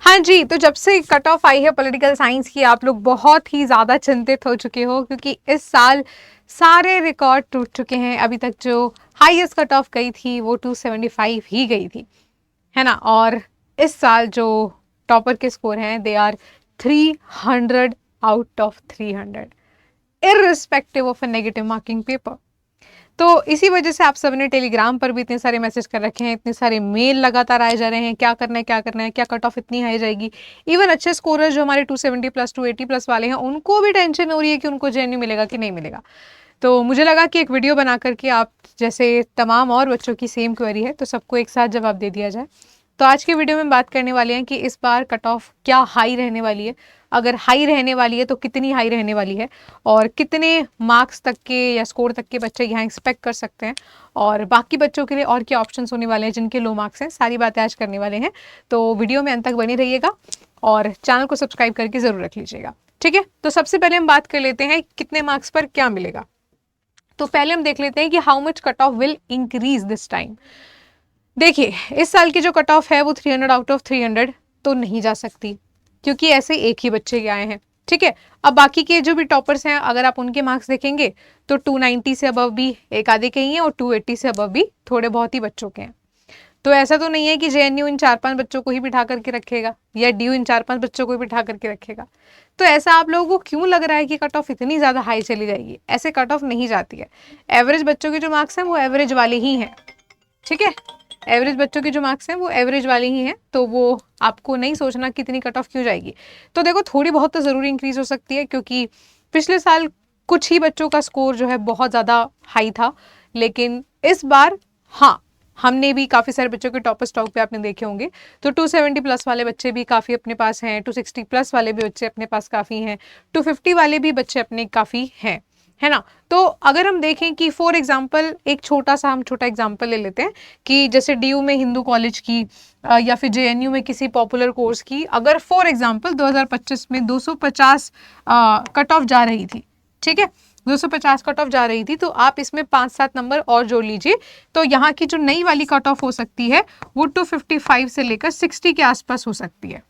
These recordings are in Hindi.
हाँ जी, तो जब से कट ऑफ आई है पॉलिटिकल साइंस की आप लोग बहुत ही ज़्यादा चिंतित हो चुके हो, क्योंकि इस साल सारे रिकॉर्ड टूट चुके हैं। अभी तक जो हाईएस्ट कट ऑफ गई थी वो 275 ही गई थी, है ना। और इस साल जो टॉपर के स्कोर हैं they are 300 out of 300 irrespective of a negative marking paper. तो इसी वजह से आप सबने टेलीग्राम पर भी इतने सारे मैसेज कर रखे हैं, इतने सारे मेल लगातार आए जा रहे हैं, क्या करना है क्या करना है, क्या कट ऑफ इतनी हाई जाएगी। इवन अच्छे स्कोरर जो हमारे 270 प्लस 280 प्लस वाले हैं उनको भी टेंशन हो रही है कि उनको जेएनयू मिलेगा कि नहीं मिलेगा। तो मुझे लगा कि एक वीडियो बना करके आप जैसे तमाम और बच्चों की सेम क्वेरी है तो सबको एक साथ जवाब दे दिया जाए। तो आज के वीडियो में बात करने वाले हैं कि इस बार कट ऑफ क्या हाई रहने वाली है, अगर हाई रहने वाली है तो कितनी हाई रहने वाली है, और कितने मार्क्स तक के या स्कोर तक के बच्चे यहाँ एक्सपेक्ट कर सकते हैं, और बाकी बच्चों के लिए और क्या ऑप्शंस होने वाले हैं जिनके लो मार्क्स हैं। सारी बातें आज करने वाले हैं, तो वीडियो में अंत तक बनी रहिएगा और चैनल को सब्सक्राइब करके ज़रूर रख लीजिएगा, ठीक है। तो सबसे पहले हम बात कर लेते हैं कितने मार्क्स पर क्या मिलेगा। तो पहले हम देख लेते हैं कि how much cut off will increase this time. देखिए, इस साल की जो कट ऑफ है वो 300 आउट ऑफ 300 तो नहीं जा सकती, क्योंकि ऐसे एक ही बच्चे के आए हैं, ठीक है। अब बाकी के जो भी टॉपर्स हैं अगर आप उनके मार्क्स देखेंगे तो 290 से अबव भी एक आधे के ही हैं और 280 से अबव भी थोड़े बहुत ही बच्चों के हैं। तो ऐसा तो नहीं है कि जेएनयू इन 4-5 बच्चों को ही बिठा करके रखेगा या डीयू इन 4-5 बच्चों को ही बिठा करके रखेगा। तो ऐसा आप लोगों को क्यों लग रहा है कि कट ऑफ इतनी ज़्यादा हाई चली जाएगी? ऐसे कट ऑफ नहीं जाती है। एवरेज बच्चों के जो मार्क्स हैं वो एवरेज वाले ही हैं, ठीक है। एवरेज बच्चों के जो मार्क्स हैं वो एवरेज वाले ही हैं, तो वो आपको नहीं सोचना कि इतनी कट ऑफ क्यों जाएगी। तो देखो, थोड़ी बहुत तो ज़रूर इंक्रीज हो सकती है, क्योंकि पिछले साल कुछ ही बच्चों का स्कोर जो है बहुत ज़्यादा हाई था, लेकिन इस बार हाँ, हमने भी काफ़ी सारे बच्चों के टॉपर स्टॉक पे आपने देखे होंगे, तो 270 प्लस वाले बच्चे भी काफ़ी अपने पास हैं, 260 प्लस वाले भी बच्चे अपने पास काफ़ी हैं, 250 वाले भी बच्चे अपने काफ़ी हैं, है ना। तो अगर हम देखें कि फॉर एग्जांपल एक हम छोटा एग्जांपल ले लेते हैं कि जैसे डीयू में हिंदू कॉलेज की या फिर जेएनयू में किसी पॉपुलर कोर्स की अगर फॉर एग्जांपल 2025 में 250 कट ऑफ जा रही थी, ठीक है, 250 कट ऑफ जा रही थी, तो आप इसमें 5-7 नंबर और जोड़ लीजिए, तो यहाँ की जो नई वाली कट ऑफ हो सकती है वो 255 से लेकर 60 के आसपास हो सकती है।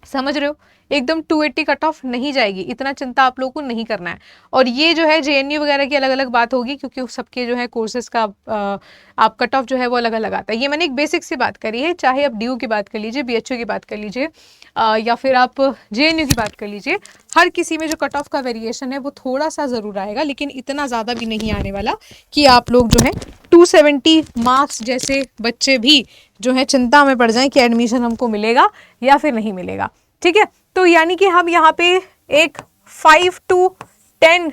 समझ रहे हो, एकदम 280 कट ऑफ नहीं जाएगी, इतना चिंता आप लोगों को नहीं करना है। और ये जो है जेएनयू वगैरह की अलग अलग बात होगी, क्योंकि सबके जो है कोर्सेज का आप कट ऑफ जो है वो अलग अलग आता है। ये मैंने एक बेसिक सी बात करी है, चाहे आप डीयू की बात कर लीजिए, बीएचयू की बात कर लीजिए, या फिर आप जेएनयू की बात कर लीजिए, हर किसी में जो कट ऑफ का वेरिएशन है वो थोड़ा सा ज़रूर आएगा, लेकिन इतना ज़्यादा भी नहीं आने वाला कि आप लोग जो है 270 मार्क्स जैसे बच्चे भी जो है चिंता में पड़ जाएं कि एडमिशन हमको मिलेगा या फिर नहीं मिलेगा, ठीक है। तो यानी कि हम यहाँ पे एक 5 to 10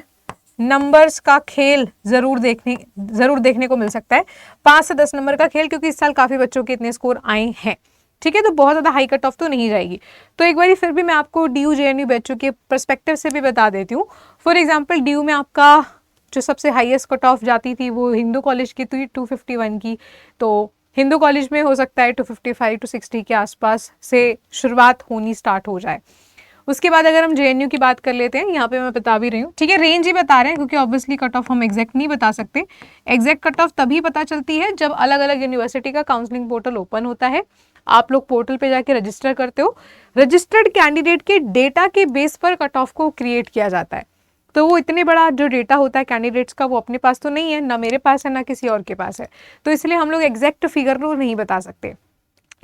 नंबर्स का खेल जरूर देखने को मिल सकता है, 5 से 10 नंबर का खेल, क्योंकि इस साल काफ़ी बच्चों के इतने स्कोर आए हैं, ठीक है। तो बहुत ज़्यादा हाई कट ऑफ तो नहीं जाएगी। तो एक बार फिर भी मैं आपको डीयू जेएनयू बैचों के पर्सपेक्टिव से भी बता देती हूँ। फॉर एग्जाम्पल डीयू में आपका जो सबसे हाईएस्ट कट ऑफ जाती थी वो हिंदू कॉलेज की थी 251 की, तो हिंदू कॉलेज में हो सकता है 255 to 60 के आसपास से शुरुआत होनी स्टार्ट हो जाए। उसके बाद अगर हम जेएनयू की बात कर लेते हैं, यहाँ पे मैं बता भी रही हूँ, ठीक है, रेंज ही बता रहे हैं, क्योंकि ऑब्वियसली कट ऑफ हम एग्जैक्ट नहीं बता सकते। एग्जैक्ट कट ऑफ तभी पता चलती है जब अलग अलग यूनिवर्सिटी का काउंसलिंग पोर्टल ओपन होता है, आप लोग पोर्टल पे जाके रजिस्टर करते हो, रजिस्टर्ड कैंडिडेट के डेटा के बेस पर कट ऑफ को क्रिएट किया जाता है। तो वो इतने बड़ा जो डेटा होता है कैंडिडेट्स का वो अपने पास तो नहीं है, ना मेरे पास है ना किसी और के पास है, तो इसलिए हम लोग एग्जैक्ट फिगर को नहीं बता सकते।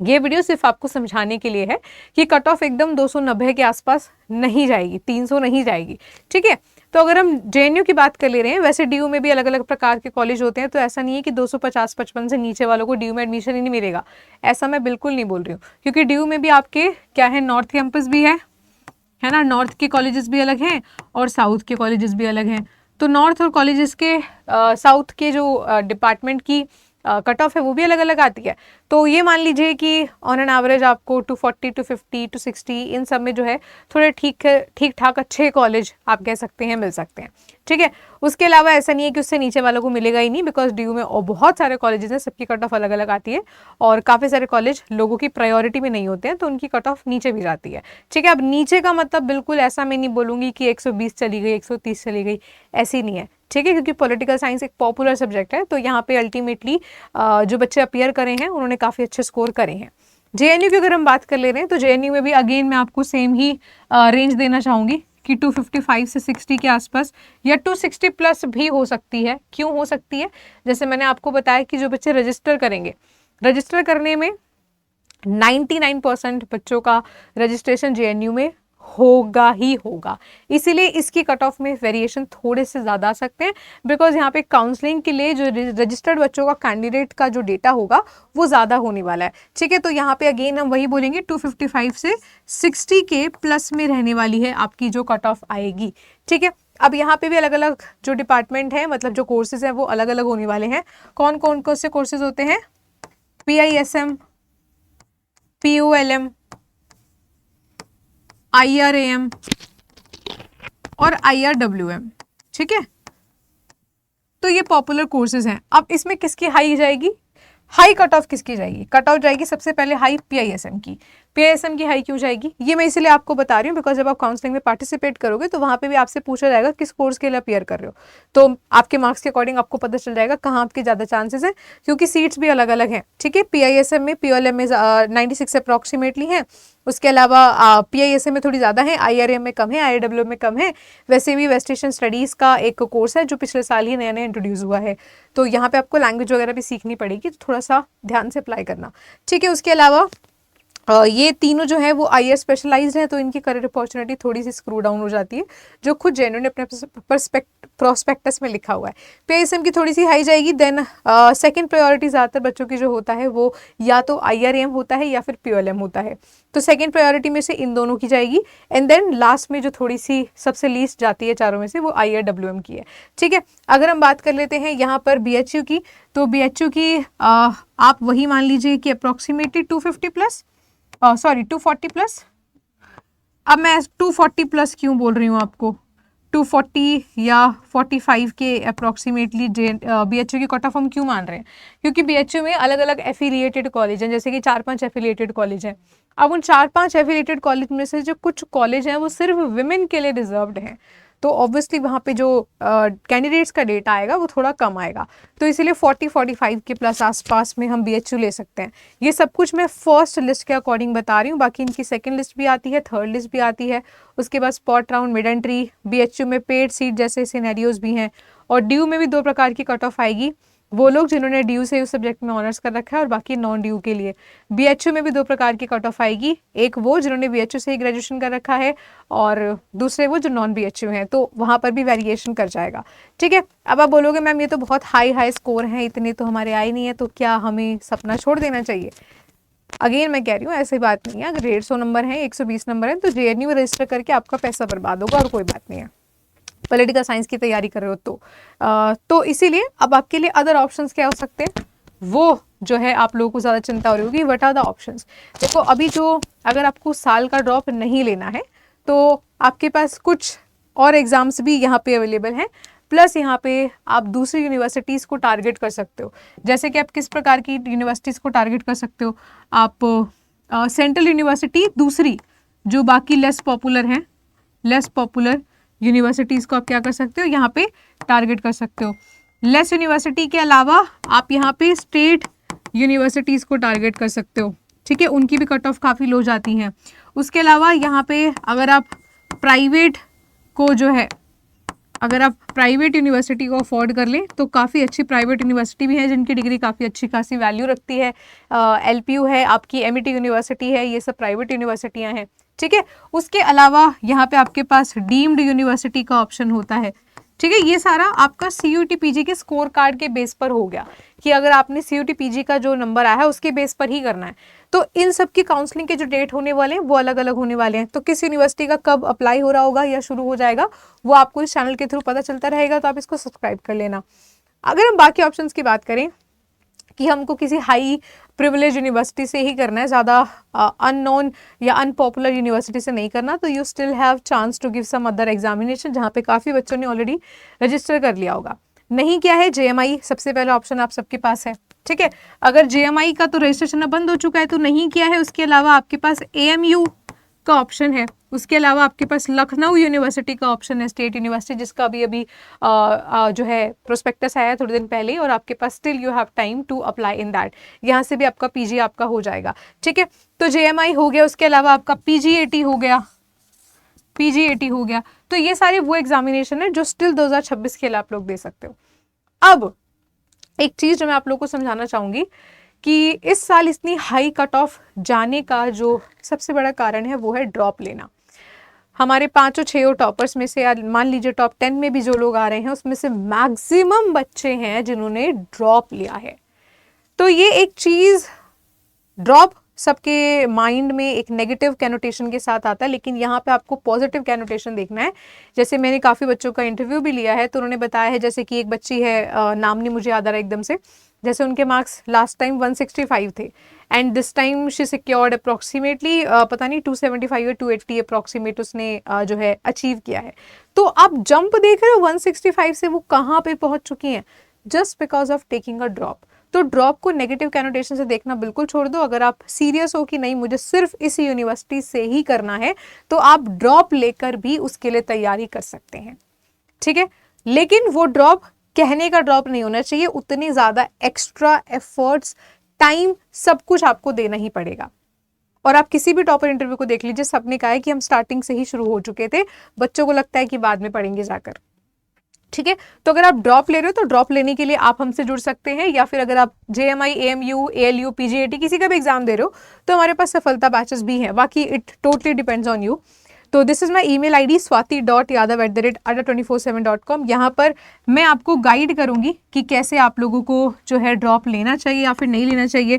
ये वीडियो सिर्फ आपको समझाने के लिए है कि कट ऑफ एकदम 290 के आसपास नहीं जाएगी, 300 नहीं जाएगी, ठीक है। तो अगर हम जेएनयू की बात कर ले रहे हैं, वैसे डीयू में भी अलग अलग प्रकार के कॉलेज होते हैं, तो ऐसा नहीं है कि 250-55 से नीचे वालों को डीयू में एडमिशन ही नहीं मिलेगा, ऐसा मैं बिल्कुल नहीं बोल रही हूँ, क्योंकि डीयू में भी आपके क्या है, नॉर्थ कैंपस भी है ना, नॉर्थ के कॉलेजेस भी अलग हैं और साउथ के कॉलेजेस भी अलग हैं। तो नॉर्थ और कॉलेजेस के साउथ के जो डिपार्टमेंट की कट ऑफ है वो भी अलग अलग आती है। तो ये मान लीजिए कि ऑन एन एवरेज आपको 240 to 50 to 60 इन सब में जो है थोड़े ठीक ठाक अच्छे कॉलेज आप कह सकते हैं मिल सकते हैं, ठीक है। उसके अलावा ऐसा नहीं है कि उससे नीचे वालों को मिलेगा ही नहीं, बिकॉज डीयू में और बहुत सारे कॉलेजेस हैं, सबकी कट ऑफ अलग अलग आती है, और काफ़ी सारे कॉलेज लोगों की प्रायोरिटी में नहीं होते हैं, तो उनकी कट ऑफ नीचे भी जाती है, ठीक है। अब नीचे का मतलब बिल्कुल ऐसा मैं नहीं बोलूँगी कि 120 चली गई, 130 चली गई, ऐसी नहीं है, ठीक है, क्योंकि पॉलिटिकल साइंस एक पॉपुलर सब्जेक्ट है, तो यहाँ पे अल्टीमेटली जो बच्चे अपीयर करे हैं उन्होंने काफ़ी अच्छे स्कोर करे हैं। जेएनयू की अगर हम बात कर ले रहे हैं तो जेएनयू में भी अगेन मैं आपको सेम ही रेंज देना चाहूँगी कि 255 से 60 के आसपास या 260 प्लस भी हो सकती है। क्यों हो सकती है? जैसे मैंने आपको बताया कि जो बच्चे रजिस्टर करेंगे, रजिस्टर करने में 99% बच्चों का रजिस्ट्रेशन जेएनयू में होगा ही होगा, इसीलिए इसकी कट ऑफ में वेरिएशन थोड़े से ज़्यादा आ सकते हैं, बिकॉज यहाँ पे काउंसलिंग के लिए जो रजिस्टर्ड बच्चों का कैंडिडेट का जो डेटा होगा वो ज़्यादा होने वाला है। ठीक है, तो यहाँ पे अगेन हम वही बोलेंगे 255 से 60 के प्लस में रहने वाली है आपकी जो कट ऑफ आएगी। ठीक है, अब यहाँ पे भी अलग अलग जो डिपार्टमेंट है, मतलब जो कोर्सेज हैं वो अलग अलग होने वाले हैं। कौन कौन कौन से कोर्सेज होते हैं? PISM, POLM, IRAM और IRWM। ठीक है, तो ये पॉपुलर कोर्सेज हैं। अब इसमें किसकी हाई जाएगी? हाई कट ऑफ किसकी जाएगी? कट ऑफ जाएगी सबसे पहले हाई PISM की। PISM की हाई क्यों जाएगी? ये मैं इसलिए आपको बता रही हूँ बिकॉज जब आप काउंसलिंग में पार्टिसिपेट करोगे तो वहाँ पे भी आपसे पूछा जाएगा किस कोर्स के लिए अपियर कर रहे हो, तो आपके मार्क्स के अकॉर्डिंग आपको पता चल जाएगा कहाँ आपके ज़्यादा चांसेस हैं, क्योंकि सीट्स भी अलग अलग हैं। ठीक है, PISM में, POLM में 96 अप्रॉक्सीमेटली हैं, उसके अलावा PISM में थोड़ी ज़्यादा है, IRAM में कम है, IRWM में कम है। वैसे भी वेस्ट एशियन स्टडीज़ का एक कोर्स है जो पिछले साल ही नया नया इंट्रोड्यूस हुआ है, तो यहाँ पे आपको लैंग्वेज वगैरह भी सीखनी पड़ेगी, तो थोड़ा सा ध्यान से अप्लाई करना। ठीक है, उसके अलावा ये तीनों जो है वो IR स्पेशलाइज्ड है, तो इनकी करियर अपॉर्चुनिटी थोड़ी सी स्क्रू डाउन हो जाती है, जो खुद जेन्युइन ने अपने प्रोस्पेक्टस में लिखा हुआ है। PISM की थोड़ी सी हाई जाएगी। देन सेकंड प्रायोरिटी ज़्यादातर बच्चों की जो होता है वो या तो IRAM होता है या फिर POLM होता है, तो सेकंड प्रायोरिटी में से इन दोनों की जाएगी। एंड देन लास्ट में जो थोड़ी सी सबसे लीस्ट जाती है चारों में से वो IRWM की है। ठीक है, अगर हम बात कर लेते हैं यहाँ पर BHU की, तो BHU की आप वही मान लीजिए कि अप्रॉक्सीमेटली 250 प्लस, सॉरी 240 प्लस। अब मैं 240 प्लस क्यों बोल रही हूँ आपको? 240 या 45 के अप्रॉक्सीमेटली BHU की कट ऑफ हम क्यों मान रहे हैं? क्योंकि BHU में अलग अलग एफिलिएटेड कॉलेज हैं, जैसे कि 4-5 एफिलिएटेड कॉलेज हैं। अब उन 4-5 एफिलिएटेड कॉलेज में से जो कुछ कॉलेज हैं वो सिर्फ विमेन के लिए रिजर्व्ड हैं, तो ऑब्वियसली वहाँ पे जो कैंडिडेट्स का डेटा आएगा वो थोड़ा कम आएगा, तो इसीलिए 40-45 के प्लस आसपास में हम BHU ले सकते हैं। ये सब कुछ मैं फर्स्ट लिस्ट के अकॉर्डिंग बता रही हूँ, बाकी इनकी सेकंड लिस्ट भी आती है, थर्ड लिस्ट भी आती है, उसके बाद spot round, mid entry, BHU में पेड सीट जैसे सिनेरियोज भी हैं, और ड्यू में भी 2 प्रकार की कट ऑफ आएगी। वो लोग जिन्होंने ड्यू से उस सब्जेक्ट में ऑनर्स कर रखा है और बाकी नॉन ड्यू के लिए। BHU में भी 2 प्रकार की कट ऑफ आएगी, एक वो जिन्होंने BHU से ही ग्रेजुएशन कर रखा है और दूसरे वो जो नॉन BHU हैं, तो वहाँ पर भी वेरिएशन कर जाएगा। ठीक है, अब आप बोलोगे मैम ये तो बहुत हाई स्कोर हैं, इतने तो हमारे आए नहीं है, तो क्या हमें सपना छोड़ देना चाहिए? अगेन मैं कह रही हूँ ऐसी बात नहीं है, अगर 150 नंबर है, 120 नंबर है, तो JNU में रजिस्टर करके आपका पैसा बर्बाद होगा और कोई बात नहीं है, पॉलिटिकल साइंस की तैयारी कर रहे हो तो इसीलिए अब आपके लिए अदर ऑप्शंस क्या हो सकते हैं, वो जो है आप लोगों को ज़्यादा चिंता हो रही होगी। What are the options? देखो, अभी जो अगर आपको साल का ड्रॉप नहीं लेना है तो आपके पास कुछ और एग्ज़ाम्स भी यहाँ पे अवेलेबल हैं, प्लस यहाँ पे आप दूसरी यूनिवर्सिटीज़ को टारगेट कर सकते हो। जैसे कि आप किस प्रकार की यूनिवर्सिटीज़ को टारगेट कर सकते हो? आप सेंट्रल यूनिवर्सिटी, दूसरी जो बाकी लेस पॉपुलर हैं, लेस पॉपुलर यूनिवर्सिटीज़ को आप क्या कर सकते हो, यहाँ पे टारगेट कर सकते हो। लेस यूनिवर्सिटी के अलावा आप यहाँ पे स्टेट यूनिवर्सिटीज़ को टारगेट कर सकते हो। ठीक है, उनकी भी कट ऑफ काफ़ी लो जाती हैं। उसके अलावा यहाँ पे अगर आप प्राइवेट को जो है, अगर आप प्राइवेट यूनिवर्सिटी को अफोर्ड कर लें तो काफ़ी अच्छी प्राइवेट यूनिवर्सिटी भी है जिनकी डिग्री काफ़ी अच्छी खासी वैल्यू रखती है। LPU है, आपकी MIT यूनिवर्सिटी है, ये सब प्राइवेट यूनिवर्सिटियाँ हैं। ठीक है, उसके अलावा यहाँ पे आपके पास डीम्ड यूनिवर्सिटी का ऑप्शन होता है। ठीक है, ये सारा आपका CUET PG के स्कोर कार्ड के बेस पर हो गया कि अगर आपने CUET PG का जो नंबर आया है उसके बेस पर ही करना है। तो इन सब की काउंसलिंग के जो डेट होने वाले हैं वो अलग अलग होने वाले हैं, तो किस यूनिवर्सिटी का कब अप्लाई हो रहा होगा या शुरू हो जाएगा वो आपको इस चैनल के थ्रू पता चलता रहेगा, तो आप इसको सब्सक्राइब कर लेना। अगर हम बाकी ऑप्शंस की बात करें कि हमको किसी हाई प्रिविलेज यूनिवर्सिटी से ही करना है, ज़्यादा अननोन या अनपॉपुलर यूनिवर्सिटी से नहीं करना, तो you still have chance to give some other examination जहाँ पे काफ़ी बच्चों ने ऑलरेडी रजिस्टर कर लिया होगा। नहीं किया है, JMI सबसे पहला ऑप्शन आप सबके पास है। ठीक है, अगर JMI का तो रजिस्ट्रेशन बंद हो चुका है तो नहीं किया है, उसके अलावा आपके पास AMU का ऑप्शन है। उसके अलावा आपके पास लखनऊ यूनिवर्सिटी का ऑप्शन है, स्टेट यूनिवर्सिटी, जिसका अभी जो है प्रोस्पेक्टस आया है थोड़े दिन पहले, और आपके पास still you have time to apply in that. यहाँ से भी आपका पीजी आपका हो जाएगा, ठीक है। तो जेएमआई हो गया, उसके अलावा आपका पीजीएटी हो गया, पीजीएटी हो गया। तो ये सारे वो एग्जामिनेशन है जो स्टिल 2026 के लिए आप लोग दे सकते हो। अब एक चीज जो मैं आप लोग को समझाना चाहूंगी कि इस साल इतनी हाई कट ऑफ जाने का जो सबसे बड़ा कारण है वो है ड्रॉप लेना। हमारे 5 और 6 टॉपर्स में से, या मान लीजिए टॉप 10 में भी जो लोग आ रहे हैं उसमें से मैक्सिमम बच्चे हैं जिन्होंने ड्रॉप लिया है। तो ये एक चीज, ड्रॉप सबके माइंड में एक नेगेटिव कैनोटेशन के साथ आता है, लेकिन यहाँ पे आपको पॉजिटिव कैनोटेशन देखना है। जैसे मैंने काफ़ी बच्चों का इंटरव्यू भी लिया है तो उन्होंने बताया है, जैसे कि एक बच्ची है, नाम नहीं मुझे याद आ रहा एकदम से, जैसे उनके मार्क्स लास्ट टाइम 165 थे and this time she secured approximately पता नहीं 275 या 280 अप्रॉक्सीमेट उसने जो है अचीव किया है। तो आप जंप देख रहे हो 165 से वो कहाँ पे पहुंच चुकी हैं, just because of taking a drop. तो ड्रॉप को नेगेटिव कैनोटेशन से देखना बिल्कुल छोड़ दो। अगर आप सीरियस हो कि नहीं मुझे सिर्फ इस यूनिवर्सिटी से ही करना है, तो आप ड्रॉप लेकर भी उसके लिए तैयारी कर सकते हैं, ठीक है। लेकिन वो ड्रॉप कहने का ड्रॉप नहीं होना चाहिए, उतनी ज्यादा एक्स्ट्रा एफर्ट्स, टाइम, सब कुछ आपको देना ही पड़ेगा। और आप किसी भी टॉपर इंटरव्यू को देख लीजिए, सबने कहा है कि हम स्टार्टिंग से ही शुरू हो चुके थे, बच्चों को लगता है कि बाद में पढ़ेंगे जाकर, ठीक है। तो अगर आप ड्रॉप ले रहे हो तो ड्रॉप लेने के लिए आप हमसे जुड़ सकते हैं, या फिर अगर आप जेएमआई, एएमयू, एएलयू, पीजीएटी किसी का भी एग्जाम दे रहे हो तो हमारे पास सफलता बैचेस भी हैं। बाकी it totally depends on you. तो this is my email ID swati.yadav@247.com। यहाँ पर मैं आपको गाइड करूंगी कि कैसे आप लोगों को जो है ड्रॉप लेना चाहिए या फिर नहीं लेना चाहिए।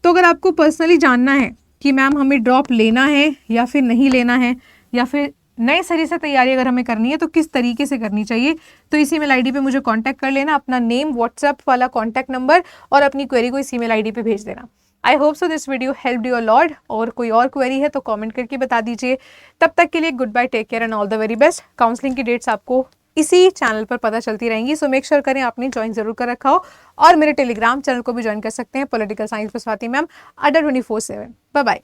तो अगर आपको पर्सनली जानना है कि मैम हमें ड्रॉप लेना है या फिर नहीं लेना है, या फिर नए सरी से तैयारी अगर हमें करनी है तो किस तरीके से करनी चाहिए, तो इस ईमेल आईडी पे मुझे कांटेक्ट कर लेना, अपना नेम, व्हाट्सएप वाला कांटेक्ट नंबर और अपनी क्वेरी को इस ईमेल आईडी पे भेज देना। I hope so this video helped you a lot. और कोई और क्वेरी है तो कमेंट करके बता दीजिए। तब तक के लिए good bye, take care and all the very best. Counselling की डेट्स आपको इसी चैनल पर पता चलती रहेंगी, सो मेक श्योर करें आपने ज्वाइन जरूर कर रखा हो, और मेरे टेलीग्राम चैनल को भी ज्वाइन कर सकते हैं, political science with Swati ma'am @24/7। Bye bye.